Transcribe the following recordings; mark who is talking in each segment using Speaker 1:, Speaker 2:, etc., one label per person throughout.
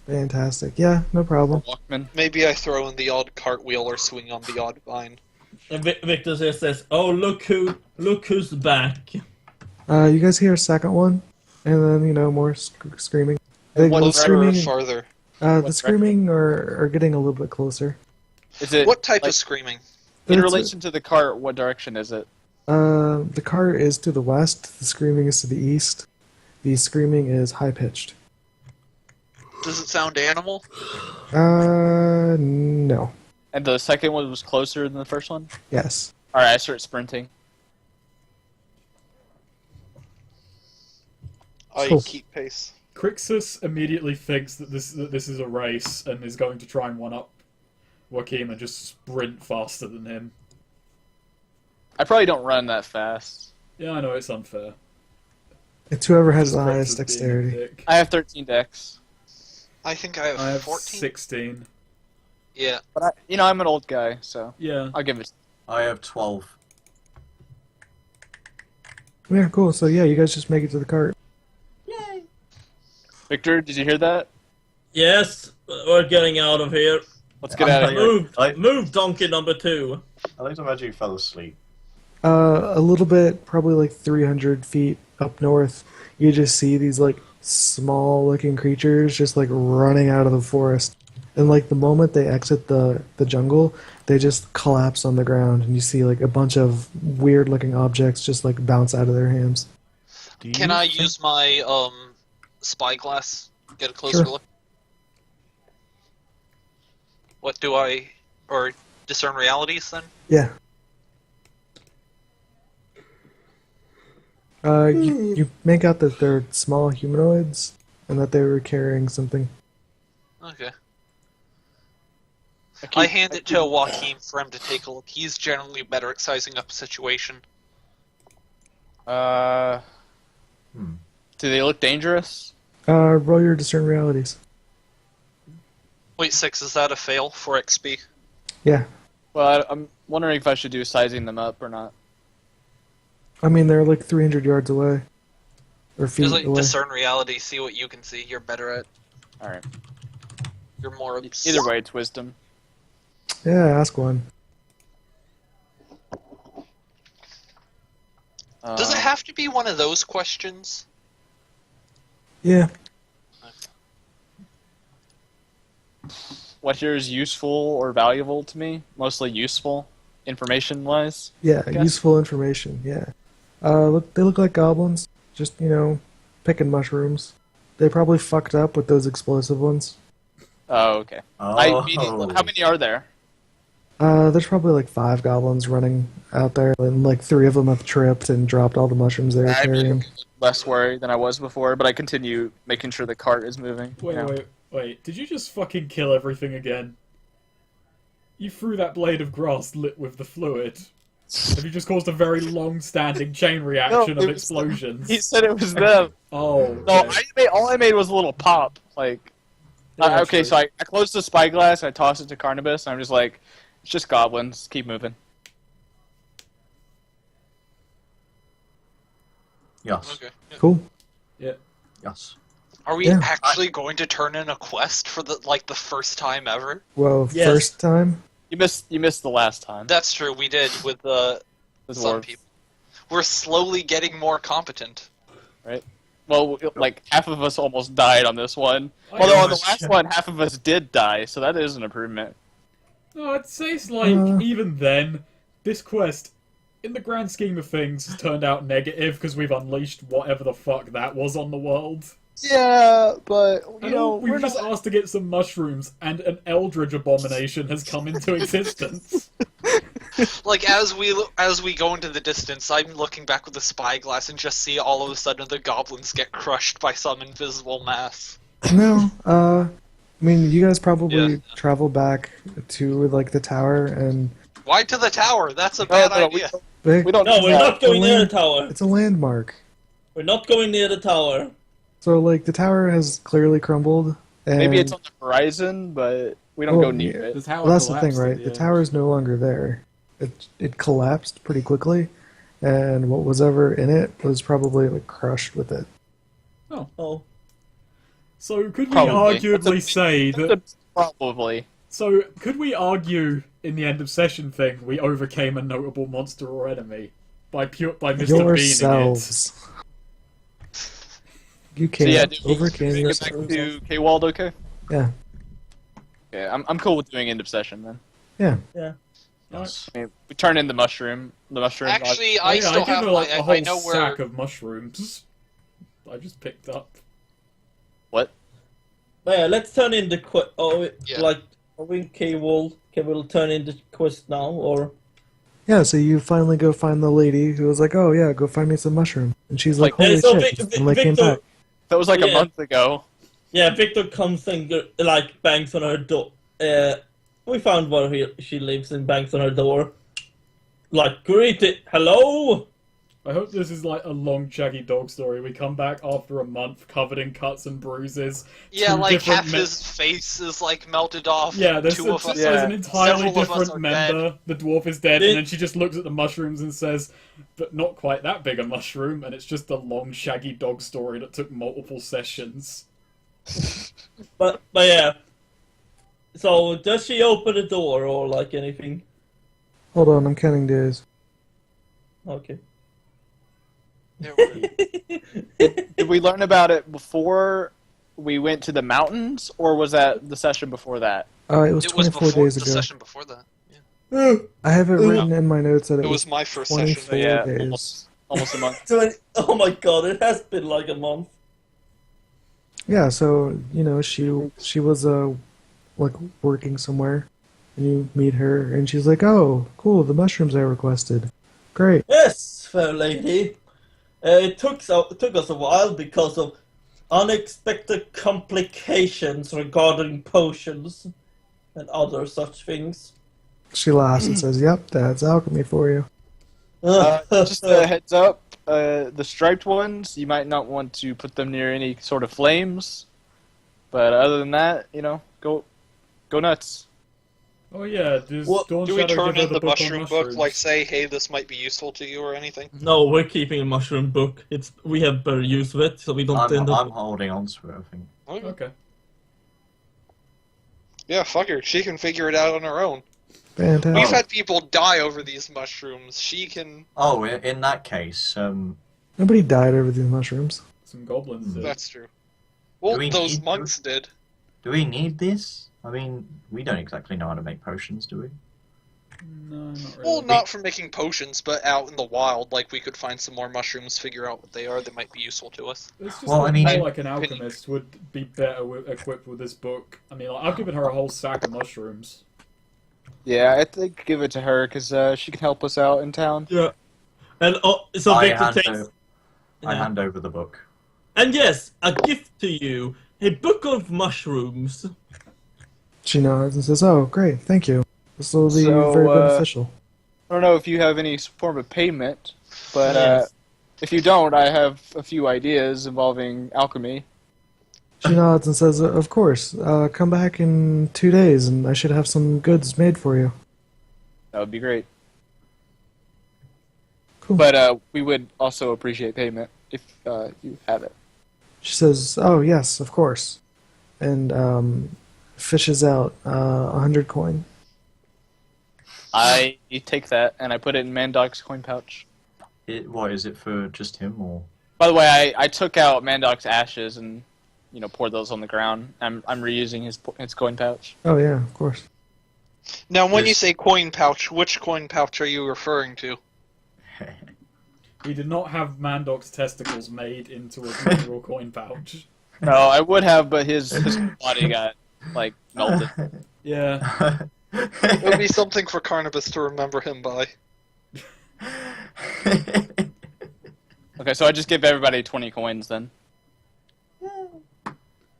Speaker 1: Fantastic. Yeah, no problem.
Speaker 2: Walkman.
Speaker 3: Maybe I throw in the odd cartwheel or swing on the odd vine.
Speaker 4: And Victor just says, "Oh, look who's back."
Speaker 1: You guys hear a second one, and then more screaming. The
Speaker 3: Closer or
Speaker 1: screaming,
Speaker 3: farther?
Speaker 1: the screaming are getting a little bit closer.
Speaker 2: Is it
Speaker 3: What type of screaming?
Speaker 2: in relation to the cart? What direction is it?
Speaker 1: The cart is to the west. The screaming is to the east. The screaming is high pitched.
Speaker 3: Does it sound animal?
Speaker 1: No.
Speaker 2: And the second one was closer than the first one?
Speaker 1: Yes.
Speaker 2: Alright, I start sprinting.
Speaker 3: I
Speaker 1: Cool.
Speaker 3: keep pace.
Speaker 5: Crixus immediately thinks that this is a race and is going to try and one-up Jaochim and just sprint faster than him.
Speaker 2: I probably don't run that fast.
Speaker 5: Yeah, I know, it's unfair.
Speaker 1: It's whoever has the
Speaker 5: Crixus
Speaker 1: highest
Speaker 5: being a
Speaker 1: dexterity.
Speaker 5: dick.
Speaker 2: I have 13 dex.
Speaker 3: I think I have,
Speaker 5: I have
Speaker 3: 14.
Speaker 5: 16.
Speaker 3: Yeah.
Speaker 2: But I'm an old guy, so
Speaker 5: Yeah.
Speaker 2: I'll give it.
Speaker 6: I have 12.
Speaker 1: Yeah, cool. So yeah, you guys just make it to the cart.
Speaker 2: Victor, did you hear that?
Speaker 4: Yes, we're getting out of here.
Speaker 2: Let's get out of here.
Speaker 4: Move, donkey number 2.
Speaker 6: I like to imagine you fell asleep.
Speaker 1: A little bit, probably like 300 feet up north, you just see these like small-looking creatures just like running out of the forest. And like the moment they exit the jungle, they just collapse on the ground, and you see like a bunch of weird-looking objects just like bounce out of their hands.
Speaker 3: Can I use my spyglass? Get a closer
Speaker 1: Sure.
Speaker 3: look. What do I or discern realities then?
Speaker 1: Yeah. You make out that they're small humanoids, and that they were carrying something.
Speaker 3: Okay. I hand it to Jaochim for him to take a look. He's generally better at sizing up a situation.
Speaker 2: Do they look dangerous?
Speaker 1: Roll your discern realities.
Speaker 3: Wait, 6, is that a fail for XP?
Speaker 1: Yeah.
Speaker 2: Well, I'm wondering if I should do sizing them up or not.
Speaker 1: I mean, they're like 300 yards away. Or feet
Speaker 3: Just like
Speaker 1: away.
Speaker 3: discern reality, see what you can see. You're better at.
Speaker 2: Alright.
Speaker 3: You're more.
Speaker 2: Either way, it's wisdom.
Speaker 1: Yeah, ask one.
Speaker 3: Does it have to be one of those questions?
Speaker 1: Yeah.
Speaker 2: What here is useful or valuable to me? Mostly useful, information-wise.
Speaker 1: Yeah,
Speaker 2: guess.
Speaker 1: useful information, yeah. They look like goblins. Just, picking mushrooms. They probably fucked up with those explosive ones.
Speaker 2: Oh, okay. How many are there?
Speaker 1: There's probably like 5 goblins running out there, and like 3 of them have tripped and dropped all the mushrooms they were
Speaker 2: I'd be
Speaker 1: carrying.
Speaker 2: less worried than I was before, but I continue making sure the cart is moving.
Speaker 5: Wait, did you just fucking kill everything again? You threw that blade of grass lit with the fluid. Have you just caused a very long-standing chain reaction of explosions?
Speaker 2: He said it was them.
Speaker 5: Oh.
Speaker 2: No,
Speaker 5: Okay.
Speaker 2: all I made was a little pop. Like,
Speaker 5: Yeah,
Speaker 2: okay,
Speaker 5: true.
Speaker 2: so I closed the spyglass, I tossed it to Carnibus, and I'm just like, it's just goblins. Keep moving.
Speaker 6: Yes.
Speaker 3: Okay. Yeah.
Speaker 1: Cool.
Speaker 6: Yes.
Speaker 3: Are we
Speaker 1: Yeah.
Speaker 3: actually going to turn in a quest for the first time ever?
Speaker 1: Well,
Speaker 4: Yes.
Speaker 1: first time?
Speaker 2: You missed the last time.
Speaker 3: That's true. We did with
Speaker 2: The
Speaker 3: some
Speaker 2: dwarves.
Speaker 3: people. We're slowly getting more competent.
Speaker 2: Well, like half of us almost died on this one.
Speaker 5: I
Speaker 2: Although on the
Speaker 5: almost-
Speaker 2: last one, half of us did die, so that is an improvement.
Speaker 5: No, I'd say it's like, even then, this quest, in the grand scheme of things, has turned out negative because we've unleashed whatever the fuck that was on the world.
Speaker 2: Yeah, but
Speaker 5: We were just asked to get some mushrooms, and an eldritch abomination has come into existence.
Speaker 3: Like as we go into the distance, I'm looking back with the spyglass and just see all of a sudden the goblins get crushed by some invisible mass.
Speaker 1: No, I mean, you guys probably
Speaker 3: Yeah.
Speaker 1: travel back to like the tower, and
Speaker 3: Why to the tower? That's a bad idea.
Speaker 2: We don't.
Speaker 4: No, we're not going near the
Speaker 1: land-
Speaker 4: tower.
Speaker 1: it's a landmark.
Speaker 4: We're not going near the tower.
Speaker 1: So like the tower has clearly crumbled, and
Speaker 2: Maybe it's on the horizon, but we don't
Speaker 1: Well,
Speaker 2: go near
Speaker 1: yeah.
Speaker 2: it.
Speaker 5: The tower
Speaker 1: well, that's the thing,
Speaker 5: collapsed at
Speaker 1: right? The
Speaker 5: end.
Speaker 1: tower is no longer there. It collapsed pretty quickly, and what was ever in it was probably like crushed with it.
Speaker 4: Oh.
Speaker 5: So could we
Speaker 2: Probably.
Speaker 5: arguably say that?
Speaker 2: Probably.
Speaker 5: So could we argue in the end of session thing we overcame a notable monster or enemy by Mr. Beaning it?
Speaker 1: Yourselves. You
Speaker 2: So
Speaker 1: can't
Speaker 2: yeah, did we
Speaker 1: overcame
Speaker 2: get back
Speaker 1: yourselves.
Speaker 2: to K-Wald okay?
Speaker 1: Yeah.
Speaker 2: Yeah, I'm cool with doing end of session then.
Speaker 1: Yeah.
Speaker 6: Yes.
Speaker 2: I mean, we turn in the mushroom. The mushroom.
Speaker 3: Actually,
Speaker 5: Oh,
Speaker 3: I
Speaker 5: yeah,
Speaker 3: still
Speaker 5: I give
Speaker 3: have
Speaker 5: her like
Speaker 3: my.
Speaker 5: a whole
Speaker 3: I know where.
Speaker 5: sack of mushrooms. I just picked up.
Speaker 2: What?
Speaker 4: But yeah, let's turn in the quest. Oh,
Speaker 3: Yeah.
Speaker 4: like, are we in K-Wall? Can we turn in the quest now, or?
Speaker 1: Yeah, so you finally go find the lady who was like, "Oh yeah, go find me some mushroom," and she's like,
Speaker 2: Like,
Speaker 1: "Holy
Speaker 4: so
Speaker 1: shit!" and like came
Speaker 4: Viktor,
Speaker 1: back.
Speaker 2: That was like a
Speaker 4: Yeah.
Speaker 2: month ago.
Speaker 4: yeah, Victor comes and like bangs on her door. We found where she lives and bangs on her door. Like, greet it, hello.
Speaker 5: I hope this is like a long shaggy dog story. We come back after a month covered in cuts and bruises.
Speaker 3: Yeah,
Speaker 5: two
Speaker 3: like
Speaker 5: different
Speaker 3: half his face is like melted off.
Speaker 5: Yeah, there's,
Speaker 3: two of us.
Speaker 5: there's an
Speaker 2: Yeah.
Speaker 5: entirely
Speaker 3: Several of us
Speaker 5: different
Speaker 3: are
Speaker 5: member. The dwarf is dead,
Speaker 4: Did-
Speaker 5: and then she just looks at the mushrooms and says, "But not quite that big a mushroom." And it's just a long shaggy dog story that took multiple sessions.
Speaker 4: But yeah. So does she open the door or like anything?
Speaker 1: Hold on, I'm counting days.
Speaker 4: Okay.
Speaker 2: Did we learn about it before we went to the mountains, or was that the session before that?
Speaker 1: It was
Speaker 3: It was
Speaker 1: 24
Speaker 3: before
Speaker 1: days
Speaker 3: the
Speaker 1: ago.
Speaker 3: session before that. Yeah.
Speaker 1: I have it written in my notes that
Speaker 3: It
Speaker 1: it
Speaker 3: was
Speaker 1: was
Speaker 3: my first
Speaker 1: 24
Speaker 3: session.
Speaker 2: Yeah,
Speaker 1: days.
Speaker 2: almost a month.
Speaker 4: Oh my god, it has been like a month.
Speaker 1: Yeah, so she was like working somewhere, and you meet her, and she's like, "Oh, cool, the mushrooms I requested, great."
Speaker 4: Yes, fair lady. It took us a while because of unexpected complications regarding potions and other such things.
Speaker 1: She laughs and says, "Yep, that's alchemy for you."
Speaker 2: Just a heads up, the striped ones, you might not want to put them near any sort of flames. But other than that, go nuts.
Speaker 5: Oh yeah, does
Speaker 4: What-
Speaker 5: Dawnshadow
Speaker 3: Do we
Speaker 5: give
Speaker 3: turn
Speaker 5: her
Speaker 3: in the
Speaker 5: book on
Speaker 3: mushroom book,
Speaker 5: mushrooms?
Speaker 3: like say, hey, this might be useful to you or anything?
Speaker 4: No, we're keeping a mushroom book. We have better use of it, so we don't end
Speaker 6: I'm
Speaker 4: up.
Speaker 6: holding on to it, I think.
Speaker 3: Okay.
Speaker 5: Okay.
Speaker 3: Yeah, fuck her. She can figure it out on her own.
Speaker 1: Fantastic.
Speaker 3: We've had people die over these mushrooms. She can.
Speaker 6: Oh, in that case,
Speaker 1: Nobody died over these mushrooms.
Speaker 5: Some goblins did.
Speaker 3: That's true. Well,
Speaker 6: Do we
Speaker 3: those
Speaker 6: need
Speaker 3: monks did.
Speaker 6: do we need this? I mean, we don't exactly know how to make potions, do we?
Speaker 5: No, not really.
Speaker 3: Well, not for making potions, but out in the wild, like we could find some more mushrooms, figure out what they are that might be useful to us.
Speaker 5: It's just
Speaker 6: Well,
Speaker 5: that
Speaker 6: I mean-
Speaker 5: more like an alchemist would be better equipped with this book. I mean, I've given her a whole sack of mushrooms.
Speaker 2: Yeah, I think give it to her because she can help us out in town.
Speaker 4: Yeah. And so
Speaker 6: I
Speaker 4: Victor
Speaker 6: hand,
Speaker 4: takes.
Speaker 6: I
Speaker 4: Yeah.
Speaker 6: hand over the book.
Speaker 4: And yes, a gift to you: a book of mushrooms.
Speaker 1: She nods and says, "Oh, great, thank you. This will be
Speaker 2: So,
Speaker 1: very beneficial."
Speaker 2: I don't know if you have any form of payment, but
Speaker 4: Yes.
Speaker 2: if you don't, I have a few ideas involving alchemy.
Speaker 1: She nods and says, "Of course. Come back in 2 days, and I should have some goods made for you."
Speaker 2: That would be great.
Speaker 1: Cool.
Speaker 2: But we would also appreciate payment if you have it.
Speaker 1: She says, "Oh yes, of course," and fishes out 100 coin.
Speaker 2: I take that and I put it in Mandoc's coin pouch.
Speaker 6: What is it for? Just him or?
Speaker 2: By the way, I took out Mandoc's ashes and poured those on the ground. I'm reusing his coin pouch.
Speaker 1: Oh yeah, of course.
Speaker 3: Now, when you
Speaker 6: Yes.
Speaker 3: say coin pouch, which coin pouch are you referring to?
Speaker 5: He did not have Mandoc's testicles made into a literal coin pouch.
Speaker 2: No, I would have, but his body got melted.
Speaker 5: Yeah.
Speaker 3: It would be something for Carnibus to remember him by.
Speaker 2: Okay, so I just give everybody 20 coins then.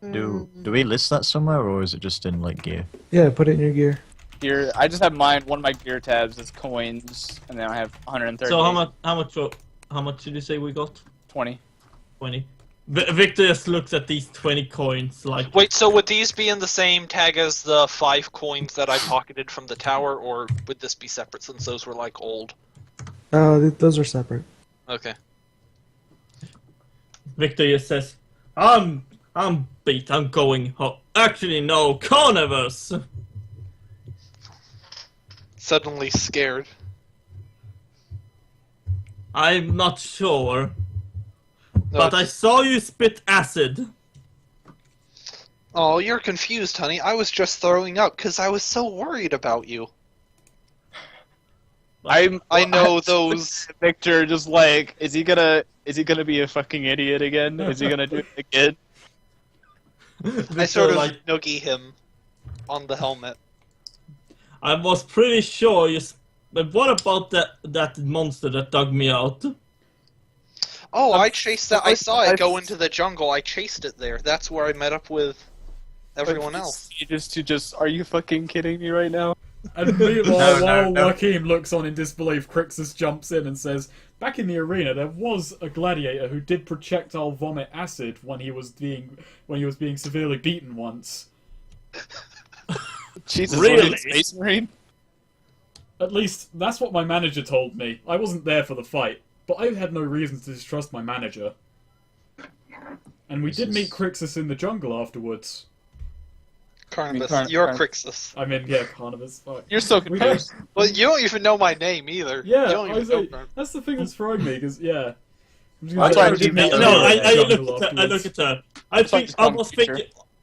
Speaker 6: Do we list that somewhere, or is it just in gear?
Speaker 1: Yeah, put it in your gear.
Speaker 2: Here, I just have mine. One of my gear tabs is coins, and then I have 130.
Speaker 4: So how much did you say we got?
Speaker 2: 20.
Speaker 4: 20. Victor just looks at these 20 coins like.
Speaker 3: Wait, so would these be in the same tag as the 5 coins that I pocketed from the tower, or would this be separate since those were old?
Speaker 1: Those are separate.
Speaker 3: Okay.
Speaker 4: Victor just says, I'm beat. I'm going home. Actually, no, Carnibus!
Speaker 3: Suddenly scared.
Speaker 4: I'm not sure.
Speaker 3: No,
Speaker 4: But I saw you spit acid.
Speaker 3: Oh, you're confused, honey. I was just throwing up because I was so worried about you. I know those.
Speaker 2: Viktor just like, is he gonna be a fucking idiot again? Is he gonna do it again?
Speaker 3: I sort of noogie him on the helmet.
Speaker 4: I was pretty sure you. But what about that monster that dug me out?
Speaker 3: Oh, I chased that. I saw it go into the jungle. I chased it there. That's where I met up with everyone else.
Speaker 2: Are you fucking kidding me right now?
Speaker 5: And meanwhile,
Speaker 6: No.
Speaker 5: Joachim looks on in disbelief, Crixus jumps in and says, "Back in the arena, there was a gladiator who did projectile vomit acid when he was being severely beaten once."
Speaker 2: Jesus,
Speaker 4: Really?
Speaker 2: Space Marine?
Speaker 5: At least that's what my manager told me. I wasn't there for the fight, but I had no reason to distrust my manager. And we did meet Crixus in the jungle afterwards.
Speaker 3: Carnibus, you're Crixus.
Speaker 5: I mean, yeah, Carnibus. Fuck.
Speaker 2: You're so confused.
Speaker 3: Well, you don't even know my name either.
Speaker 5: Yeah,
Speaker 3: you don't even know.
Speaker 5: that's the thing that's throwing me, because, yeah. I'm just
Speaker 2: That's
Speaker 5: gonna
Speaker 2: why I
Speaker 5: say
Speaker 2: did meet
Speaker 5: her
Speaker 2: her.
Speaker 4: No,
Speaker 5: in the
Speaker 4: I
Speaker 5: jungle
Speaker 4: look at her.
Speaker 5: afterwards.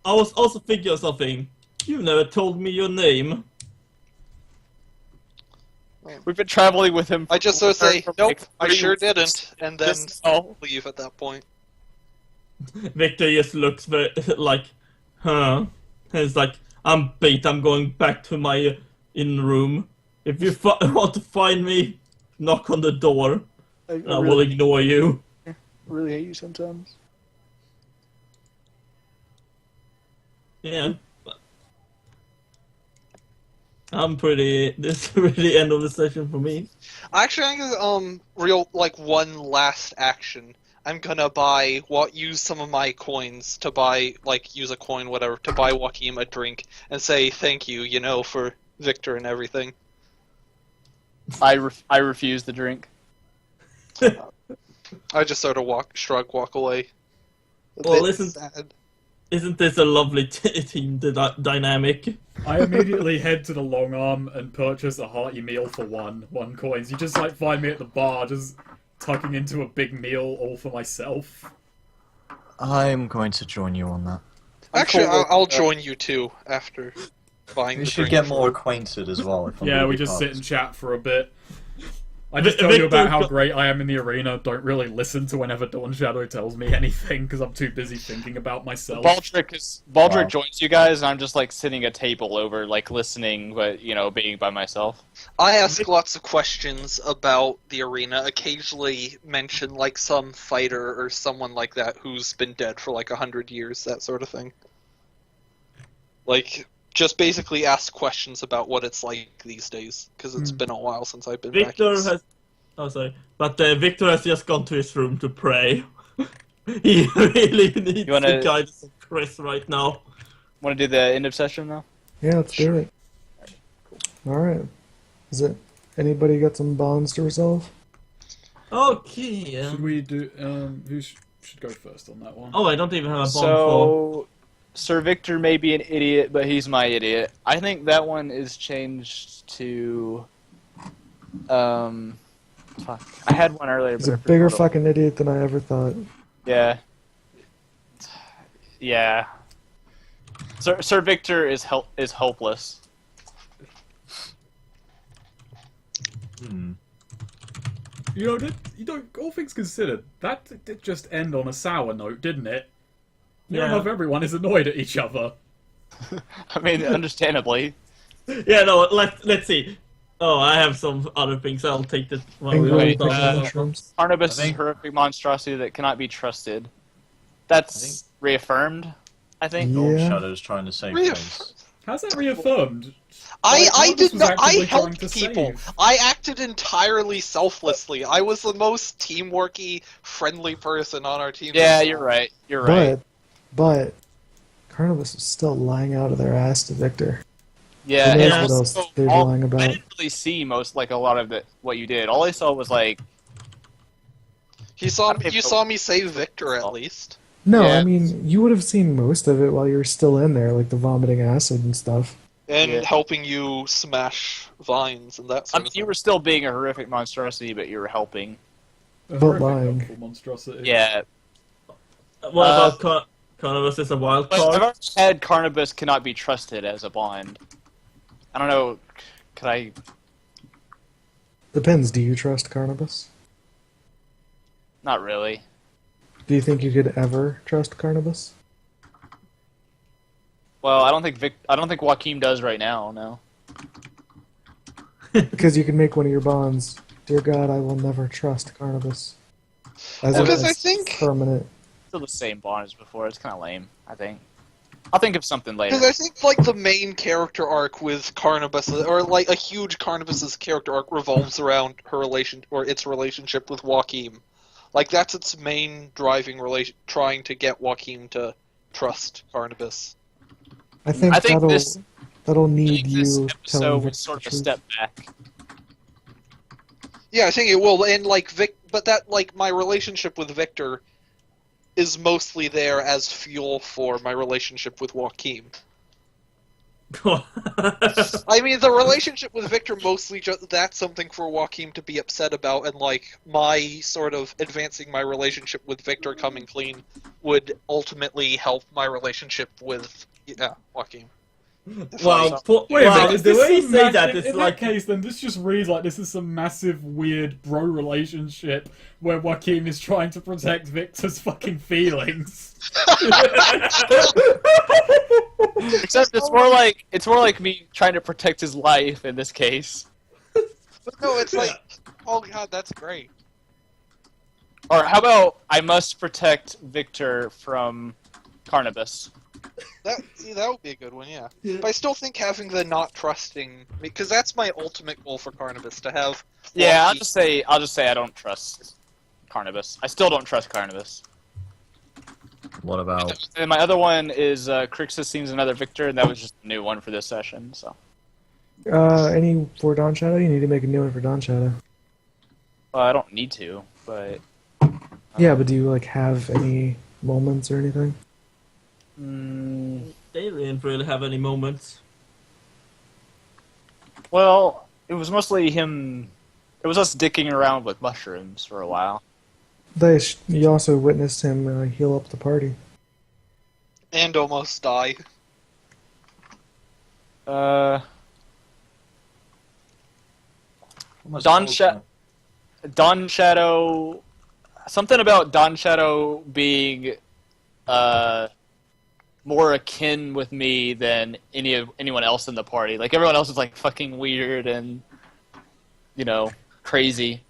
Speaker 4: I was also thinking of something. You never told me your name.
Speaker 2: We've been traveling with him.
Speaker 3: I just sort of say,
Speaker 2: for
Speaker 3: nope,
Speaker 2: like
Speaker 3: I
Speaker 2: 3
Speaker 3: sure
Speaker 2: weeks.
Speaker 3: didn't, and then
Speaker 2: Oh.
Speaker 3: leave at that point.
Speaker 4: Viktor just looks very like, huh? And it's like, I'm beat. I'm going back to my in room. If you want to find me, knock on the door. I will ignore you.
Speaker 2: Really hate you sometimes.
Speaker 4: Yeah. I'm pretty. This is really the end of the session for me.
Speaker 3: Actually, I'm gonna, one last action. I'm gonna use some of my coins to buy, use a coin, whatever, to buy Joachim a drink and say thank you, for Viktor and everything.
Speaker 2: I refuse the drink.
Speaker 3: I just sort of walk away.
Speaker 4: Well, isn't this a lovely team dynamic?
Speaker 5: I immediately head to the long arm and purchase a hearty meal for one coins. You just find me at the bar, just tucking into a big meal all for myself.
Speaker 6: I'm going to join you on that.
Speaker 3: Actually, I'll join you too after buying
Speaker 6: We
Speaker 3: the
Speaker 6: should
Speaker 3: drink.
Speaker 6: get more acquainted as well. If I'm
Speaker 5: Yeah,
Speaker 6: gonna
Speaker 5: we
Speaker 6: be
Speaker 5: just
Speaker 6: part
Speaker 5: sit
Speaker 6: of
Speaker 5: and
Speaker 6: this.
Speaker 5: chat for a bit. I just tell you about how great I am in the arena, don't really listen to whenever Dawnshadow tells me anything, because I'm too busy thinking about myself.
Speaker 2: Baldric joins you guys, and I'm just sitting at a table over, listening, but being by myself.
Speaker 3: I ask lots of questions about the arena, occasionally mention some fighter or someone like that who's been dead for 100 years, that sort of thing. Just basically ask questions about what it's like these days, because it's been a while since I've been back.
Speaker 4: Viktor has just gone to his room to pray. He really needs the guidance of Chris right now.
Speaker 2: Want to do the end of session now?
Speaker 1: Yeah, let's do it. Alright. Is it anybody got some bonds to resolve?
Speaker 4: Okay.
Speaker 5: Should we do... who should go first on that one?
Speaker 4: Oh, I don't even have a bond for...
Speaker 2: So, Sir Viktor may be an idiot, but he's my idiot. I think that one is changed to... Fuck. I had one earlier.
Speaker 1: He's a bigger fucking idiot than I ever thought.
Speaker 2: Yeah. Yeah. Sir Viktor is hopeless.
Speaker 5: All things considered, that did just end on a sour note, didn't it?
Speaker 4: Yeah.
Speaker 5: Enough everyone is annoyed at each other.
Speaker 2: I mean, understandably.
Speaker 4: Yeah, no, let's see. Oh, I have some other things. I'll take this one.
Speaker 1: Angrily picking mushrooms.
Speaker 2: Carnibus is a horrific monstrosity that cannot be trusted. That's reaffirmed, I think.
Speaker 1: Yeah.
Speaker 6: Shadow's trying to save face.
Speaker 5: How's that reaffirmed?
Speaker 3: I did
Speaker 5: was
Speaker 3: not.
Speaker 5: actively
Speaker 3: I
Speaker 5: trying
Speaker 3: helped
Speaker 5: to
Speaker 3: people.
Speaker 5: save.
Speaker 3: I acted entirely selflessly. I was the most teamworky, friendly person on our team.
Speaker 2: Yeah, you're right. You're right.
Speaker 1: But Carnibus is still lying out of their ass to Viktor.
Speaker 2: Yeah,
Speaker 1: Who knows
Speaker 2: and
Speaker 1: what
Speaker 2: also,
Speaker 1: else they're lying
Speaker 2: I
Speaker 1: about?
Speaker 2: didn't really see a lot of what you did. All I saw was
Speaker 3: You saw me save Viktor at least.
Speaker 1: No,
Speaker 2: Yeah.
Speaker 1: I mean, you would have seen most of it while you were still in there, like the vomiting acid and stuff.
Speaker 3: And
Speaker 2: Yeah.
Speaker 3: helping you smash vines and that
Speaker 2: I
Speaker 3: sort
Speaker 2: mean,
Speaker 3: of
Speaker 2: you
Speaker 3: thing.
Speaker 2: were still being a horrific monstrosity, but you were helping.
Speaker 5: A
Speaker 1: But
Speaker 5: horrific
Speaker 1: lying.
Speaker 5: helpful monstrosity.
Speaker 2: Yeah.
Speaker 4: What about Carnibus is a wild
Speaker 2: But I've
Speaker 4: card?
Speaker 2: already had Carnibus cannot be trusted as a bond. I don't know. Could I?
Speaker 1: Depends. Do you trust Carnibus?
Speaker 2: Not really.
Speaker 1: Do you think you could ever trust Carnibus?
Speaker 2: Well, I don't think Jaochim does right now. No.
Speaker 1: Because you can make one of your bonds. Dear God, I will never trust Carnibus. As
Speaker 3: Well, 'cause
Speaker 1: a
Speaker 3: I think-
Speaker 1: permanent.
Speaker 2: Still the same bond as before. It's kind of lame. I think. I'll think of something later.
Speaker 3: Because I think like the main character arc with Carnibus, or like a huge Carnibus's character arc revolves around her relation or its relationship with Jaochim. Like that's its main driving relation, trying to get Jaochim to trust Carnibus.
Speaker 1: I think,
Speaker 2: I think
Speaker 1: that'll need
Speaker 2: this
Speaker 1: you
Speaker 2: episode
Speaker 1: telling
Speaker 2: was sort of a step back.
Speaker 3: Yeah, I think it will. And like but that like my relationship with Viktor is mostly there as fuel for my relationship with Jaochim. I mean, the relationship with Viktor mostly that's something for Jaochim to be upset about, and like my sort of advancing my relationship with Viktor coming clean would ultimately help my relationship with Jaochim.
Speaker 4: Wow,
Speaker 5: Wait a
Speaker 4: wow,
Speaker 5: minute, is
Speaker 4: the
Speaker 5: this
Speaker 4: way you
Speaker 5: some
Speaker 4: say
Speaker 5: massive-
Speaker 4: that is
Speaker 5: in
Speaker 4: like...
Speaker 5: that case, then this just reads like this is some massive, weird bro relationship where Jaochim is trying to protect Victor's fucking feelings.
Speaker 2: Except it's more like me trying to protect his life in this case.
Speaker 3: But no, it's like, oh god, that's great.
Speaker 2: Or how about I must protect Viktor from Carnibus?
Speaker 3: That would be a good one, yeah. But I still think having the not trusting, because that's my ultimate goal for Carnibus, to have.
Speaker 2: Yeah, I'll
Speaker 3: Jaochim-
Speaker 2: just say I don't trust Carnibus. I still don't trust Carnibus.
Speaker 6: What about?
Speaker 2: And my other one is Crixus seems another Viktor, and that was just a new one for this session. So
Speaker 1: Any for Dawnshadow? You need to make a new one for Dawnshadow.
Speaker 2: I don't need to, but
Speaker 1: Yeah, but do you like have any moments or anything?
Speaker 4: They didn't really have any moments.
Speaker 2: well, it was mostly him. It was us dicking around with mushrooms for a while.
Speaker 1: You also witnessed him heal up the party.
Speaker 3: And almost die.
Speaker 2: Dawnshadow. Something about Dawnshadow being more akin with me than anyone else in the party. Like everyone else is like fucking weird and crazy.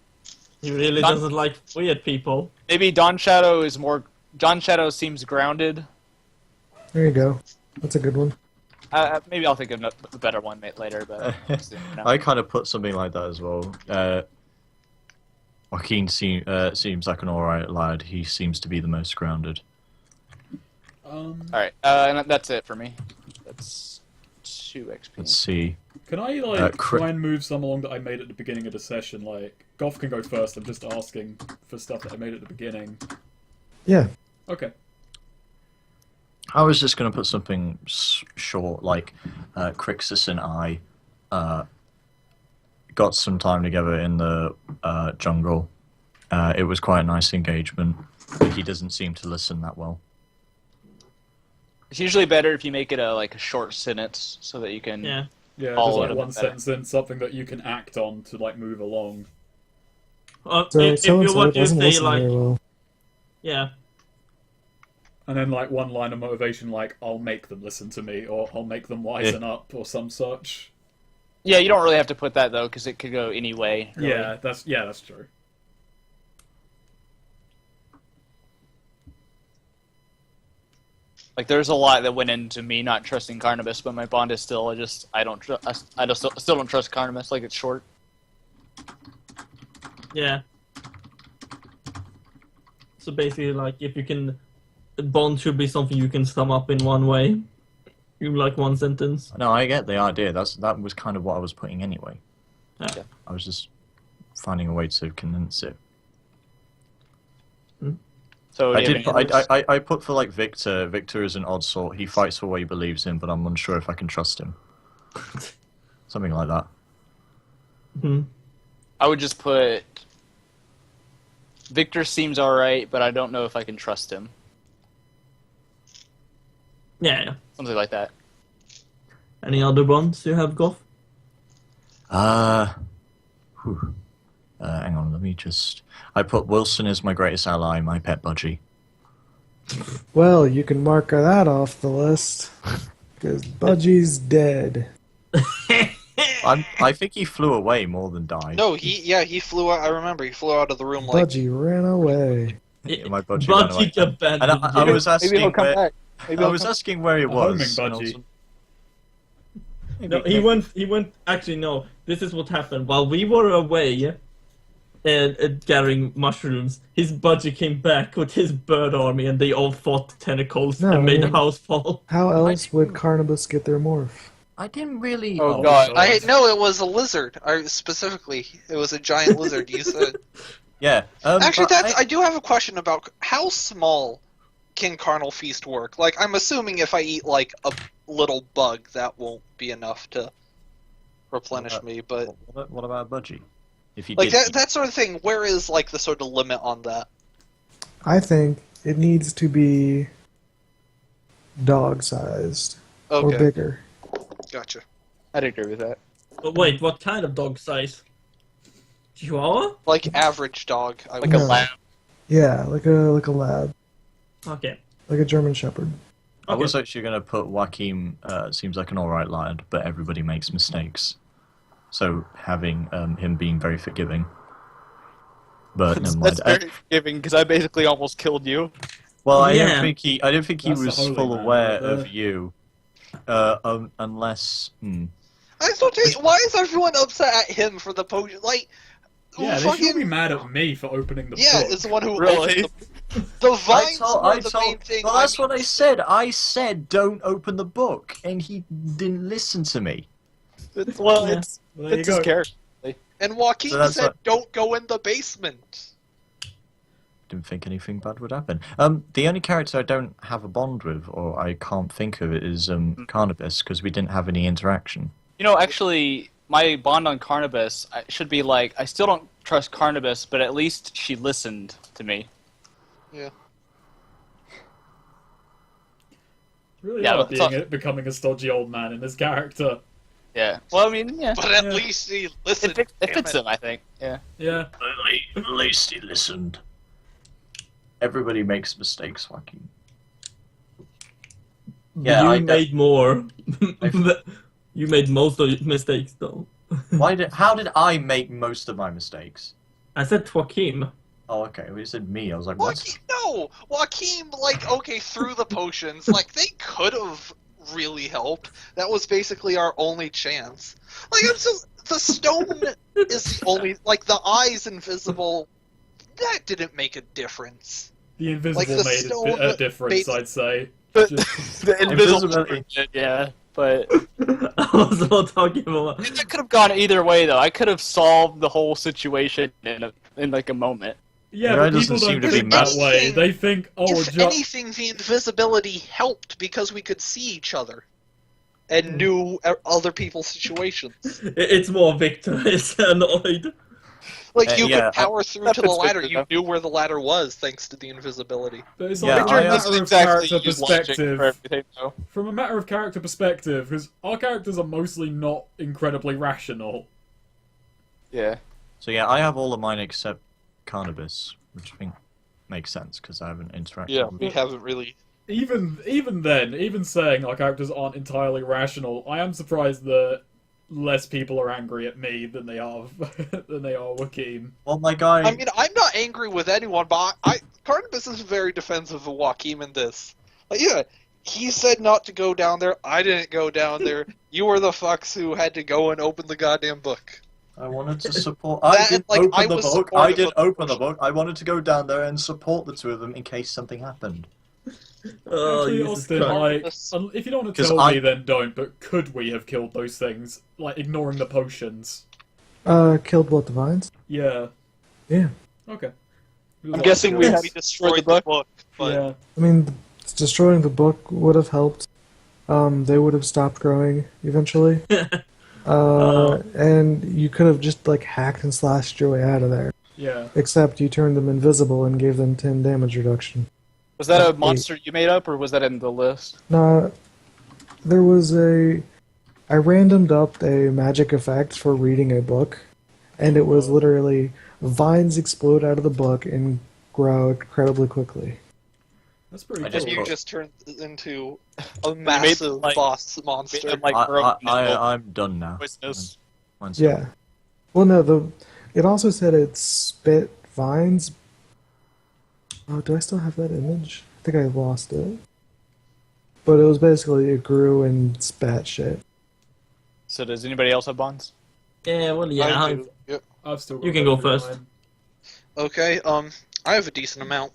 Speaker 4: He really doesn't like weird people.
Speaker 2: Maybe Dawnshadow is more. Dawnshadow seems grounded.
Speaker 1: There you go. That's a good one.
Speaker 2: Maybe I'll think of a better one later, but
Speaker 6: I kind of put something like that as well. Joaquin seems like an alright lad. He seems to be the most grounded.
Speaker 2: All right, and that's it for me. That's 2 XP.
Speaker 6: Let's see.
Speaker 5: Can I try and move some along that I made at the beginning of the session? Like Goth can go first. I'm just asking for stuff that I made at the beginning.
Speaker 1: Yeah.
Speaker 5: Okay.
Speaker 6: I was just going to put something short, like Crixus and I got some time together in the jungle. It was quite a nice engagement, but he doesn't seem to listen that well.
Speaker 2: It's usually better if you make it a short sentence so that you can.
Speaker 4: Yeah.
Speaker 5: Yeah,
Speaker 2: All
Speaker 5: just
Speaker 2: of
Speaker 5: like
Speaker 2: it
Speaker 5: one
Speaker 2: better.
Speaker 5: sentence in, something that you can act on to move along.
Speaker 1: So
Speaker 4: if you
Speaker 1: so-and-so
Speaker 4: want to
Speaker 1: doesn't
Speaker 4: say
Speaker 1: listen
Speaker 4: like,
Speaker 1: very well.
Speaker 4: yeah,
Speaker 5: And then one line of motivation like, I'll make them listen to me, or I'll make them wisen up, or some such.
Speaker 2: Yeah, you don't really have to put that though, because it could go any way. Really.
Speaker 5: Yeah, that's true.
Speaker 2: Like there's a lot that went into me not trusting Carnibus, but my bond is still I still don't trust Carnibus. Like it's short.
Speaker 4: yeah. So basically, like, if you can, bond should be something you can sum up in one way, in like one sentence.
Speaker 6: No, I get the idea. That was kind of what I was putting anyway.
Speaker 4: Yeah.
Speaker 6: I was just finding a way to condense it.
Speaker 2: So
Speaker 6: I
Speaker 2: do you
Speaker 6: did.
Speaker 2: have any others?
Speaker 6: I put for like Victor. Victor is an odd sort. He fights for what he believes in, but I'm unsure if I can trust him. Something like that.
Speaker 4: Hmm.
Speaker 2: I would just put Victor seems alright, but I don't know if I can trust him.
Speaker 4: Yeah.
Speaker 2: Something like that.
Speaker 4: Any other ones you have, Goth?
Speaker 6: Hang on, let me just... I put Wilson as my greatest ally, my pet budgie.
Speaker 1: Well, you can mark that off the list. Because Budgie's dead.
Speaker 6: I think he flew away more than died.
Speaker 3: No, he flew out. I remember he flew out of the room like.
Speaker 1: Budgie ran away.
Speaker 6: Yeah, my budgie ran away.
Speaker 4: Budgie abandoned
Speaker 6: And I
Speaker 4: you.
Speaker 6: was
Speaker 2: Maybe he'll
Speaker 6: asking
Speaker 2: come
Speaker 6: where,
Speaker 2: back. Maybe
Speaker 6: I
Speaker 2: he'll
Speaker 6: was
Speaker 2: come
Speaker 6: asking where he
Speaker 5: A
Speaker 6: was.
Speaker 5: homing
Speaker 6: and
Speaker 5: budgie.
Speaker 6: also-
Speaker 4: No, he went. Actually, no. This is what happened. While we were away and gathering mushrooms, his budgie came back with his bird army, and they all fought tentacles
Speaker 1: No,
Speaker 4: and made
Speaker 1: I
Speaker 4: the
Speaker 1: mean-
Speaker 4: house fall.
Speaker 1: How else would Carnibus get their morph?
Speaker 6: I didn't really...
Speaker 2: Oh, God.
Speaker 3: No, it was a lizard. Specifically, it was a giant lizard. You said.
Speaker 6: Yeah.
Speaker 3: Actually,
Speaker 6: but
Speaker 3: I do have a question about how small can Carnal Feast work? Like, I'm assuming if I eat like a little bug, that won't be enough to replenish me. But
Speaker 6: What about budgie? If he
Speaker 3: like
Speaker 6: did...
Speaker 3: that sort of thing, where is like the sort of limit on that?
Speaker 1: I think it needs to be dog-sized or
Speaker 3: Okay,
Speaker 1: bigger.
Speaker 3: gotcha.
Speaker 2: I'd agree with that.
Speaker 4: But wait, what kind of dog size? Chihuahua?
Speaker 3: Like average dog. I
Speaker 2: Like
Speaker 3: would
Speaker 2: a
Speaker 1: No.
Speaker 2: lamb.
Speaker 1: Yeah, like a lab,
Speaker 4: Okay.
Speaker 1: like a German Shepherd.
Speaker 6: I
Speaker 4: Okay.
Speaker 6: was actually going to put Joachim seems like an alright lad, but everybody makes mistakes. So having him being very forgiving. But never mind.
Speaker 2: That's very forgiving because I basically almost killed you.
Speaker 6: Well, I
Speaker 4: Yeah.
Speaker 6: don't think he
Speaker 5: That's the
Speaker 6: was
Speaker 5: holy
Speaker 6: full
Speaker 5: man
Speaker 6: aware
Speaker 5: right there.
Speaker 6: of you. Unless...
Speaker 3: I thought, why is everyone upset at him for the potion? Like,
Speaker 5: Yeah, they
Speaker 3: fucking
Speaker 5: should be mad at me for opening the
Speaker 3: yeah,
Speaker 5: book.
Speaker 3: it's the one who
Speaker 2: Really?
Speaker 3: opened the vines were the main thing.
Speaker 6: Well, that's what I said. I said don't open the book, and he didn't listen to me.
Speaker 2: It's
Speaker 4: Yeah.
Speaker 2: it's
Speaker 5: Well, there you
Speaker 2: it's his
Speaker 5: go.
Speaker 2: character.
Speaker 3: And Joaquin
Speaker 6: So that's
Speaker 3: said,
Speaker 6: what-
Speaker 3: "Don't go in the basement."
Speaker 6: Didn't think anything bad would happen. The only character I don't have a bond with, or I can't think of it, is Carnibus, because we didn't have any interaction.
Speaker 2: You know, actually, my bond on Carnibus should be like, I still don't trust Carnibus, but at least she listened to me.
Speaker 5: Really
Speaker 2: Yeah,
Speaker 5: are
Speaker 2: but it's
Speaker 5: becoming a stodgy old man in this character.
Speaker 2: Yeah. Well, I mean, yeah.
Speaker 3: But at
Speaker 5: Yeah.
Speaker 3: least he listened.
Speaker 2: It
Speaker 3: damn
Speaker 2: fits
Speaker 3: it.
Speaker 2: him, I think. Yeah.
Speaker 5: Yeah.
Speaker 6: At least he listened. Everybody makes mistakes, Joaquin. Yeah,
Speaker 4: you
Speaker 6: I
Speaker 4: made more. You made most of your mistakes, though.
Speaker 6: How did I make most of my mistakes?
Speaker 4: I said Joachim.
Speaker 6: Oh, okay. We said me. I was like, what?
Speaker 3: Joaquin, no, Joaquin, like, okay, through the potions, like, they could have really helped. That was basically our only chance. Like, I'm just, the stone is the only, like, the eye's invisible. That didn't make a difference.
Speaker 5: The invisible
Speaker 3: Like the
Speaker 5: made
Speaker 3: stone
Speaker 5: a difference,
Speaker 3: base-
Speaker 5: I'd say.
Speaker 2: But
Speaker 5: Just-
Speaker 2: the invisible,
Speaker 6: Invisibility.
Speaker 2: yeah. But
Speaker 4: I was not talking about.
Speaker 2: it could have gone either way, though. I could have solved the whole situation in like a moment.
Speaker 5: Yeah,
Speaker 6: The
Speaker 5: but
Speaker 6: guy
Speaker 5: people
Speaker 6: doesn't seem
Speaker 5: don't
Speaker 6: to be
Speaker 5: think that
Speaker 3: mad.
Speaker 5: way. They think, oh,
Speaker 3: If anything, the invisibility helped because we could see each other and knew other people's situations.
Speaker 4: It's more Victor is annoyed.
Speaker 3: Like, you
Speaker 6: yeah,
Speaker 3: could power through
Speaker 2: that
Speaker 3: to the
Speaker 2: fits
Speaker 3: ladder.
Speaker 2: Victor,
Speaker 3: You
Speaker 2: though.
Speaker 3: knew where the ladder was thanks to the invisibility.
Speaker 5: but it's
Speaker 6: Yeah,
Speaker 5: like
Speaker 6: I
Speaker 5: a matter of character
Speaker 2: use logic
Speaker 5: perspective.
Speaker 2: for everything, though.
Speaker 5: From a matter of character perspective, because our characters are mostly not incredibly rational.
Speaker 2: Yeah.
Speaker 6: So yeah, I have all of mine except Carnibus, which I think makes sense because I haven't interacted
Speaker 3: Yeah,
Speaker 6: with
Speaker 3: we
Speaker 6: him.
Speaker 3: haven't really.
Speaker 5: Even then, even saying our characters aren't entirely rational, I am surprised that less people are angry at me than they are Joaquin.
Speaker 6: Well, my guy...
Speaker 3: I mean, I'm not angry with anyone, but Carnibus is very defensive of Joaquin in this. Like, yeah, he said not to go down there. I didn't go down there. You were the fucks who had to go and open the goddamn book.
Speaker 6: I wanted to support...
Speaker 3: That,
Speaker 6: I didn't
Speaker 3: like,
Speaker 6: open
Speaker 3: I
Speaker 6: the
Speaker 3: was
Speaker 6: book. I
Speaker 3: supportive
Speaker 6: didn't
Speaker 3: of the
Speaker 6: open the book. I wanted to go down there and support the two of them in case something happened.
Speaker 4: Oh,
Speaker 5: Actually,
Speaker 4: Jesus
Speaker 5: Austin,
Speaker 4: Christ.
Speaker 5: like,
Speaker 3: Carnibus.
Speaker 5: if you don't want to
Speaker 6: 'Cause
Speaker 5: tell
Speaker 6: I-
Speaker 5: me, then don't. But could we have killed those things, like ignoring the potions?
Speaker 1: Killed what, the vines?
Speaker 5: Yeah.
Speaker 1: Yeah.
Speaker 5: Okay.
Speaker 2: I'm guessing we
Speaker 3: we destroyed the book, but
Speaker 5: Yeah.
Speaker 1: I mean, destroying the book would have helped. They would have stopped growing eventually. And you could have just like hacked and slashed your way out of there.
Speaker 5: Yeah.
Speaker 1: Except you turned them invisible and gave them 10 damage reduction.
Speaker 2: Was that a monster you made up, or was that in the list?
Speaker 1: No, there was I randomed up a magic effect for reading a book, and it was literally vines explode out of the book and grow incredibly quickly.
Speaker 5: That's pretty
Speaker 3: and
Speaker 5: cool.
Speaker 3: you just turned into a massive boss monster.
Speaker 6: I'm done now.
Speaker 2: Poisonous.
Speaker 6: Mine's
Speaker 1: Yeah. Well, no, it also said it spit vines. Oh, do I still have that image? I think I lost it. But it was basically, it grew and spat shit.
Speaker 2: So does anybody else have bonds?
Speaker 4: Yeah, well, yeah.
Speaker 3: I do. Yep.
Speaker 5: I've still got
Speaker 4: You can go
Speaker 5: that
Speaker 4: first.
Speaker 5: mine.
Speaker 3: Okay, I have a decent amount.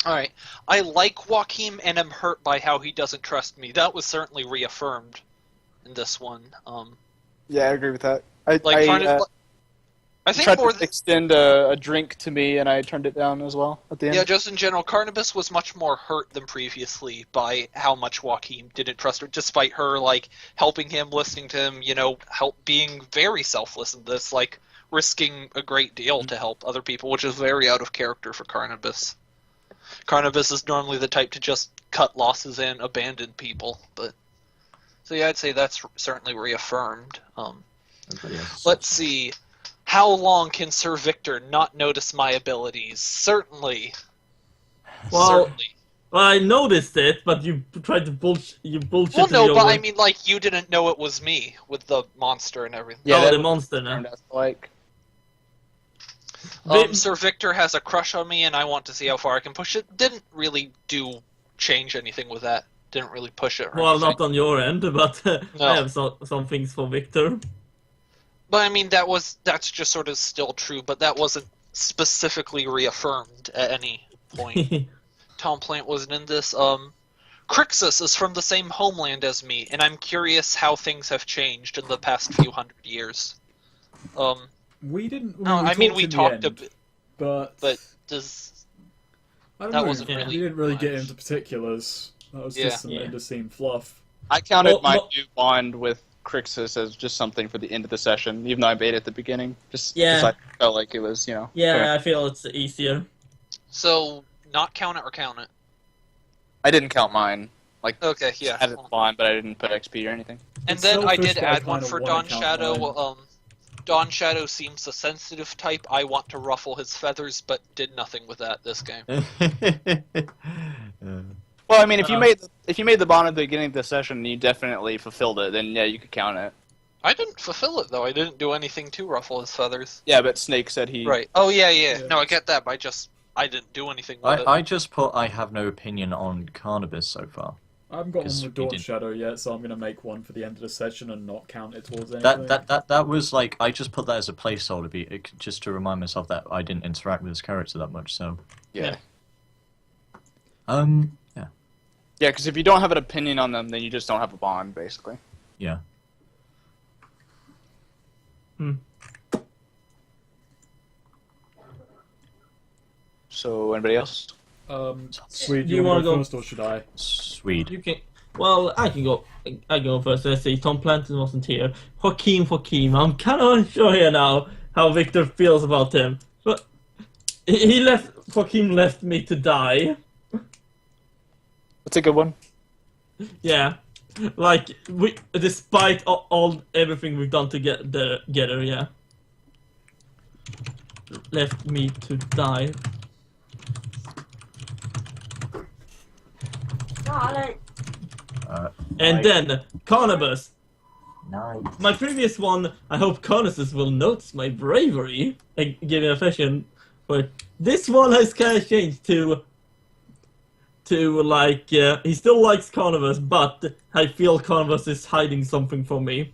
Speaker 3: Alright, I like Jaochim and am hurt by how he doesn't trust me. That was certainly reaffirmed in this one.
Speaker 2: Yeah, I agree with that. I
Speaker 3: think
Speaker 2: tried
Speaker 3: more
Speaker 2: to extend a drink to me, and I turned it down as well at the end.
Speaker 3: yeah, just in general, Carnibus was much more hurt than previously by how much Jaochim didn't trust her, despite her, like, helping him, listening to him, being very selfless in this, like, risking a great deal to help other people, which is very out of character for Carnibus. Carnibus is normally the type to just cut losses and abandon people, but... So yeah, I'd say that's certainly reaffirmed. Let's see. How long can Sir Viktor not notice my abilities? Certainly.
Speaker 4: Well,
Speaker 3: Certainly.
Speaker 4: Well, I noticed it, but you tried to bullshit.
Speaker 3: Well, no, but I mean, like, you didn't know it was me with the monster and everything.
Speaker 4: Yeah, the monster now.
Speaker 2: Like,
Speaker 3: Sir Viktor has a crush on me, and I want to see how far I can push it. Didn't really change anything with that. Didn't really push it. Or
Speaker 4: Well,
Speaker 3: anything.
Speaker 4: not on your end, but
Speaker 3: No.
Speaker 4: I have some things for Viktor.
Speaker 3: But I mean, that's just sort of still true, but that wasn't specifically reaffirmed at any point. Tom Plant wasn't in this. Crixus is from the same homeland as me, and I'm curious how things have changed in the past few hundred years.
Speaker 5: We didn't.
Speaker 3: No, I mean we talked a bit,
Speaker 5: but
Speaker 3: does
Speaker 5: I don't
Speaker 3: that
Speaker 5: know.
Speaker 3: wasn't really
Speaker 5: We didn't really get
Speaker 3: much.
Speaker 5: into particulars. That was
Speaker 3: Yeah.
Speaker 5: just some end of scene fluff.
Speaker 2: I counted
Speaker 4: Well,
Speaker 2: my
Speaker 4: well-
Speaker 2: new bond with Crixus as just something for the end of the session, even though I made it at the beginning. Just
Speaker 4: Yeah.
Speaker 2: because I felt like it was,
Speaker 4: Yeah, I feel it's easier.
Speaker 3: so not count it or count it.
Speaker 2: I didn't count mine. Like,
Speaker 3: Okay, yeah.
Speaker 2: I had it bond, but I didn't put XP or anything.
Speaker 3: And
Speaker 5: It's
Speaker 3: then I
Speaker 5: selfish,
Speaker 3: did
Speaker 5: but I
Speaker 3: add one
Speaker 5: kinda
Speaker 3: for
Speaker 5: wanna count
Speaker 3: Dawnshadow. Dawnshadow seems a sensitive type. I want to ruffle his feathers, but did nothing with that this game.
Speaker 2: Well, I mean, if you made the bond at the beginning of the session and you definitely fulfilled it, then yeah, you could count it.
Speaker 3: I didn't fulfill it though. I didn't do anything to ruffle his feathers.
Speaker 2: Yeah, but Snake said he.
Speaker 3: Right. Oh yeah.
Speaker 5: Yeah.
Speaker 3: No, I get that, but I didn't do anything with it.
Speaker 6: I just put I have no opinion on Carnibus so far.
Speaker 5: I haven't got one
Speaker 6: 'Cause
Speaker 5: with
Speaker 6: we didn't-
Speaker 5: Dawnshadow yet, so I'm gonna make one for the end of the session and not count it towards anything.
Speaker 6: That was like I just put that as a placeholder, just to remind myself that I didn't interact with his character that much. So
Speaker 2: Yeah.
Speaker 6: yeah,
Speaker 2: Yeah, because if you don't have an opinion on them, then you just don't have a bond, basically.
Speaker 6: yeah.
Speaker 2: So, anybody else?
Speaker 5: Sweed,
Speaker 4: Do
Speaker 5: you want to go
Speaker 4: go-
Speaker 5: first, or should I?
Speaker 6: Sweed.
Speaker 4: You can. Well, I can go. I can go first. Let's see. Tom Planton wasn't here. Jaochim. I'm kind of unsure here now how Viktor feels about him. But he left. Jaochim left me to die.
Speaker 2: That's a good one.
Speaker 4: Yeah, like despite all everything we've done to get together, yeah. Left me to die. And then Carnibus.
Speaker 6: No.
Speaker 4: My previous one, I hope Carnibus will notice my bravery and give me affection. But this one has kind of changed to like he still likes Carnibus, but I feel Carnibus is hiding something from me.